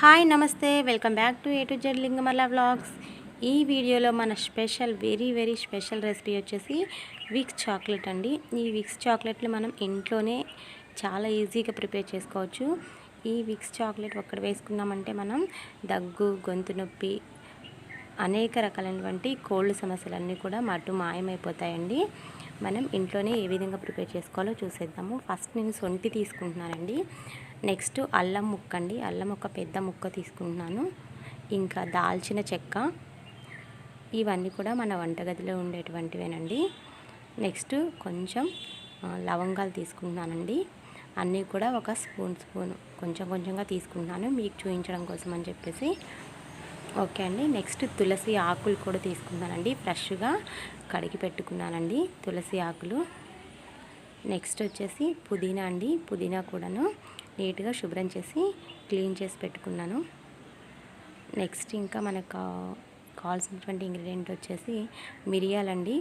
Hi నమస్తే, welcome back to A to Z Lingamalla vlogs. ఈ వీడియోలో మన స్పెషల్ వెరీ స్పెషల్ రెసిపీ వచ్చేసి విక్స్ చాక్లెట్ అండి. ఈ విక్స్ చాక్లెట్లు మనం ఇంట్లోనే చాలా ఈజీగా ప్రిపేర్ చేసుకోవచ్చు. ఈ విక్స్ చాక్లెట్ ఒక్కడ వేసుకున్నామంటే మనం దగ్గు, గొంతు నొప్పి, అనేక రకాలైనటువంటి కోల్డ్ సమస్యలన్నీ కూడా మాయమైపోతాయండి. మనం ఇంట్లోనే ఏ విధంగా ప్రిపేర్ చేసుకోవాలో చూసేద్దాము. ఫస్ట్ నేను సొంటి తీసుకుంటున్నానండి. నెక్స్ట్ అల్లం ముక్క అండి, అల్లం ఒక పెద్ద ముక్క తీసుకుంటున్నాను. ఇంకా దాల్చిన చెక్క, ఇవన్నీ కూడా మన వంటగదిలో ఉండేటువంటివేనండి. నెక్స్ట్ కొంచెం లవంగాలు తీసుకుంటున్నానండి. అన్నీ కూడా ఒక స్పూన్ కొంచెంగా తీసుకుంటున్నాను, మీకు చూపించడం కోసం అని చెప్పేసి. ఓకే అండి. నెక్స్ట్ తులసి ఆకులు కూడా తీసుకున్నానండి, ఫ్రెష్గా కడిగి పెట్టుకున్నానండి తులసి ఆకులు. నెక్స్ట్ వచ్చేసి పుదీనా అండి, పుదీనా కూడాను నీట్గా శుభ్రం చేసి క్లీన్ చేసి పెట్టుకున్నాను. నెక్స్ట్ ఇంకా మనకు కావాల్సినటువంటి ఇంగ్రీడియంట్ వచ్చేసి మిరియాలండి.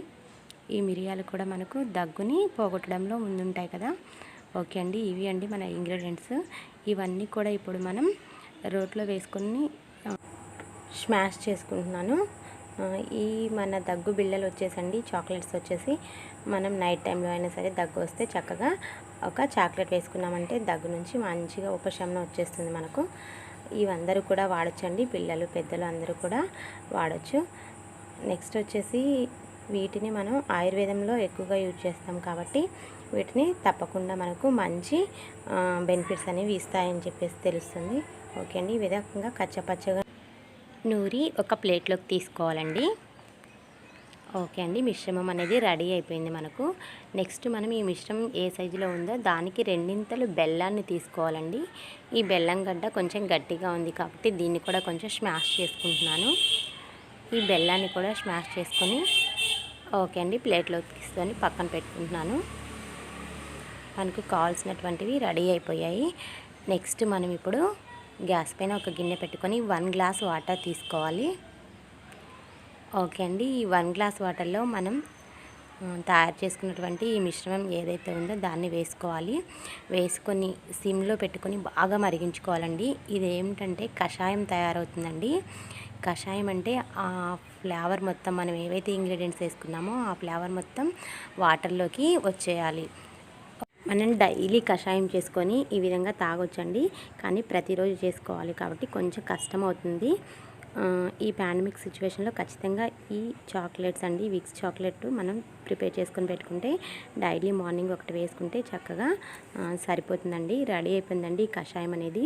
ఈ మిరియాలు కూడా మనకు దగ్గుని పోగొట్టడంలో ముందుంటాయి కదా. ఓకే అండి, ఇవి అండి మన ఇంగ్రీడియంట్స్. ఇవన్నీ కూడా ఇప్పుడు మనం రోట్లో వేసుకొని స్మాష్ చేసుకుంటున్నాను. ఈ మన దగ్గు బిళ్ళలు వచ్చేసండి, చాక్లెట్స్ వచ్చేసి మనం నైట్ టైంలో అయినా సరే దగ్గు వస్తే చక్కగా ఒక చాక్లెట్ వేసుకున్నామంటే దగ్గు నుంచి మంచిగా ఉపశమనం వచ్చేస్తుంది మనకు. ఇవందరూ కూడా వాడచ్చండి, పిల్లలు పెద్దలు అందరూ కూడా వాడచ్చు. నెక్స్ట్ వచ్చేసి వీటిని మనం ఆయుర్వేదంలో ఎక్కువగా యూజ్ చేస్తాం కాబట్టి వీటిని తప్పకుండా మనకు మంచి బెనిఫిట్స్ అనేవి ఇస్తాయని చెప్పేసి తెలుస్తుంది. ఓకే అండి, ఈ విధంగా కచ్చపచ్చగా నూరి ఒక ప్లేట్లోకి తీసుకోవాలండి. ఓకే అండి, మిశ్రమం అనేది రెడీ అయిపోయింది మనకు. నెక్స్ట్ మనం ఈ మిశ్రమం ఏ సైజులో ఉందో దానికి రెండింతలు బెల్లాన్ని తీసుకోవాలండి. ఈ బెల్లం గడ్డ కొంచెం గట్టిగా ఉంది కాబట్టి దీన్ని కూడా కొంచెం స్మాష్ చేసుకుంటున్నాను. ఈ బెల్లాన్ని కూడా స్మాష్ చేసుకొని ఓకే అండి ప్లేట్లోకి తీసుకొని పక్కన పెట్టుకుంటున్నాను. మనకు కావాల్సినటువంటివి రెడీ అయిపోయాయి. నెక్స్ట్ మనం ఇప్పుడు గ్యాస్ పైన ఒక గిన్నె పెట్టుకొని 1 గ్లాస్ వాటర్ తీసుకోవాలి. ఓకే అండి, ఈ 1 గ్లాస్ వాటర్లో మనం తయారు చేసుకున్నటువంటి ఈ మిశ్రమం ఏదైతే ఉందో దాన్ని వేసుకోవాలి. వేసుకొని సిమ్లో పెట్టుకొని బాగా మరిగించుకోవాలండి. ఇది ఏమిటంటే కషాయం తయారవుతుందండి. కషాయం అంటే ఆ ఫ్లేవర్ మొత్తం మనం ఏవైతే ఇంగ్రీడియంట్స్ వేసుకున్నామో ఆ ఫ్లేవర్ మొత్తం వాటర్లోకి వచ్చేయాలి. మనం డైలీ కషాయం చేసుకొని ఈ విధంగా తాగొచ్చండి, కానీ ప్రతిరోజు చేసుకోవాలి కాబట్టి కొంచెం కష్టం అవుతుంది. ఈ పాండమిక్ సిచ్యువేషన్లో ఖచ్చితంగా ఈ చాక్లెట్స్ అండి, విక్స్ చాక్లెట్ మనం ప్రిపేర్ చేసుకొని పెట్టుకుంటే డైలీ మార్నింగ్ ఒకటి వేసుకుంటే చక్కగా సరిపోతుందండి. రెడీ అయిపోయిందండి ఈ కషాయం అనేది.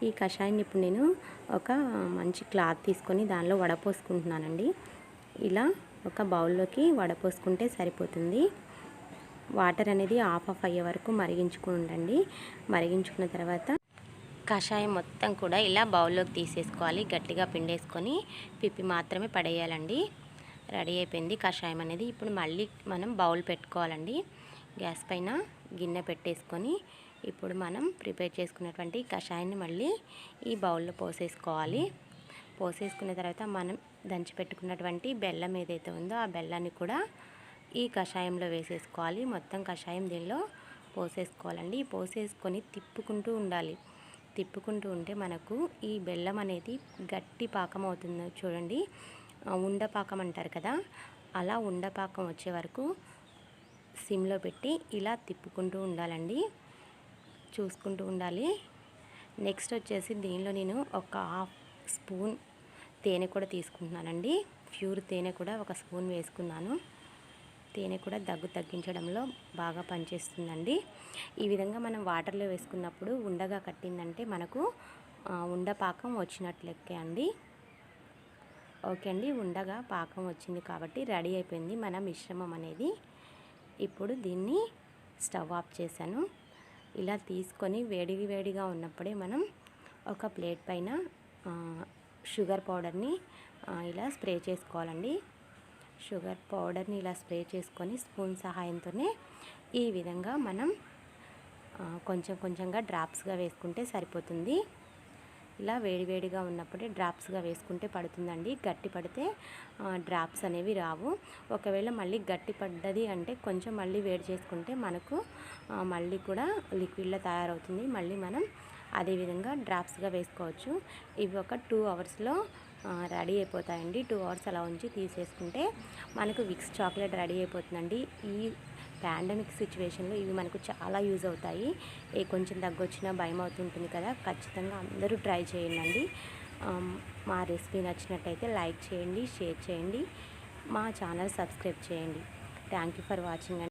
ఈ కషాయాన్ని ఇప్పుడు నేను ఒక మంచి క్లాత్ తీసుకొని దానిలో వడపోసుకుంటున్నానండి. ఇలా ఒక బౌల్లోకి వడపోసుకుంటే సరిపోతుంది. వాటర్ అనేది ఆఫ్ అయ్యే వరకు మరిగించుకుండండి. మరిగించుకున్న తర్వాత కషాయం మొత్తం కూడా ఇలా బౌల్లోకి తీసేసుకోవాలి. గట్టిగా పిండేసుకొని పిప్పి మాత్రమే పడేయాలండి. రెడీ అయిపోయింది కషాయం అనేది. ఇప్పుడు మళ్ళీ మనం బౌల్ పెట్టుకోవాలండి. గ్యాస్ పైన గిన్నె పెట్టేసుకొని ఇప్పుడు మనం ప్రిపేర్ చేసుకున్నటువంటి కషాయాన్ని మళ్ళీ ఈ బౌల్లో పోసేసుకోవాలి. పోసేసుకున్న తర్వాత మనం దంచి పెట్టుకున్నటువంటి బెల్లం ఏదైతే ఉందో ఆ బెల్లాన్ని కూడా ఈ కషాయంలో వేసేసుకోవాలి. మొత్తం కషాయం దీనిలో పోసేసుకోవాలండి. పోసేసుకొని తిప్పుకుంటూ ఉండాలి. తిప్పుకుంటూ ఉంటే మనకు ఈ బెల్లం అనేది గట్టి పాకం అవుతుంది చూడండి. ఉండపాకం అంటారు కదా, అలా ఉండపాకం వచ్చే వరకు సిమ్లో పెట్టి ఇలా తిప్పుకుంటూ ఉండాలండి, చూసుకుంటూ ఉండాలి. నెక్స్ట్ వచ్చేసి దీనిలో నేను ఒక 1/2 స్పూన్ తేనె కూడా తీసుకుంటున్నానండి. ప్యూర్ తేనె కూడా 1 స్పూన్ వేసుకున్నాను. తేనె కూడా దగ్గు తగ్గించడంలో బాగా పనిచేస్తుందండి. ఈ విధంగా మనం వాటర్లో వేసుకున్నప్పుడు ఉండగా కట్టిందంటే మనకు ఉండపాకం వచ్చినట్లెక్కే అండి. ఓకే అండి, ఉండగా పాకం వచ్చింది కాబట్టి రెడీ అయిపోయింది మన మిశ్రమం అనేది. ఇప్పుడు దీన్ని స్టవ్ ఆఫ్ చేశాను. ఇలా తీసుకొని వేడిగా ఉన్నప్పుడే మనం ఒక ప్లేట్ పైన షుగర్ పౌడర్ని ఇలా స్ప్రే చేసుకోవాలండి. షుగర్ పౌడర్ని ఇలా స్ప్రే చేసుకొని స్పూన్ సహాయంతోనే ఈ విధంగా మనం కొంచెంగా డ్రాప్స్గా వేసుకుంటే సరిపోతుంది. ఇలా వేడిగా ఉన్నప్పుడే డ్రాప్స్గా వేసుకుంటే పడుతుందండి. గట్టి పడితే డ్రాప్స్ అనేవి రావు. ఒకవేళ మళ్ళీ గట్టి పడ్డది అంటే కొంచెం మళ్ళీ వేడి చేసుకుంటే మనకు మళ్ళీ కూడా లిక్విడ్లో తయారవుతుంది. మళ్ళీ మనం అదేవిధంగా డ్రాప్స్గా వేసుకోవచ్చు. ఇవి ఒక 2 అవర్స్లో రెడీ అయిపోతాయండి. 2 అవర్స్ అలా ఉంచి తీసేసుకుంటే మనకు విక్స్ చాక్లెట్ రెడీ అయిపోతుందండి. ఈ పాండమిక్ సిచ్యువేషన్లో ఇవి మనకు చాలా యూజ్ అవుతాయి. కొంచెం దగ్గొచ్చినా భయం అవుతుంటుంది కదా, ఖచ్చితంగా అందరూ ట్రై చేయండి. మా రెసిపీ నచ్చినట్టయితే లైక్ చేయండి, షేర్ చేయండి, మా ఛానల్ సబ్స్క్రైబ్ చేయండి. Thank you for watching.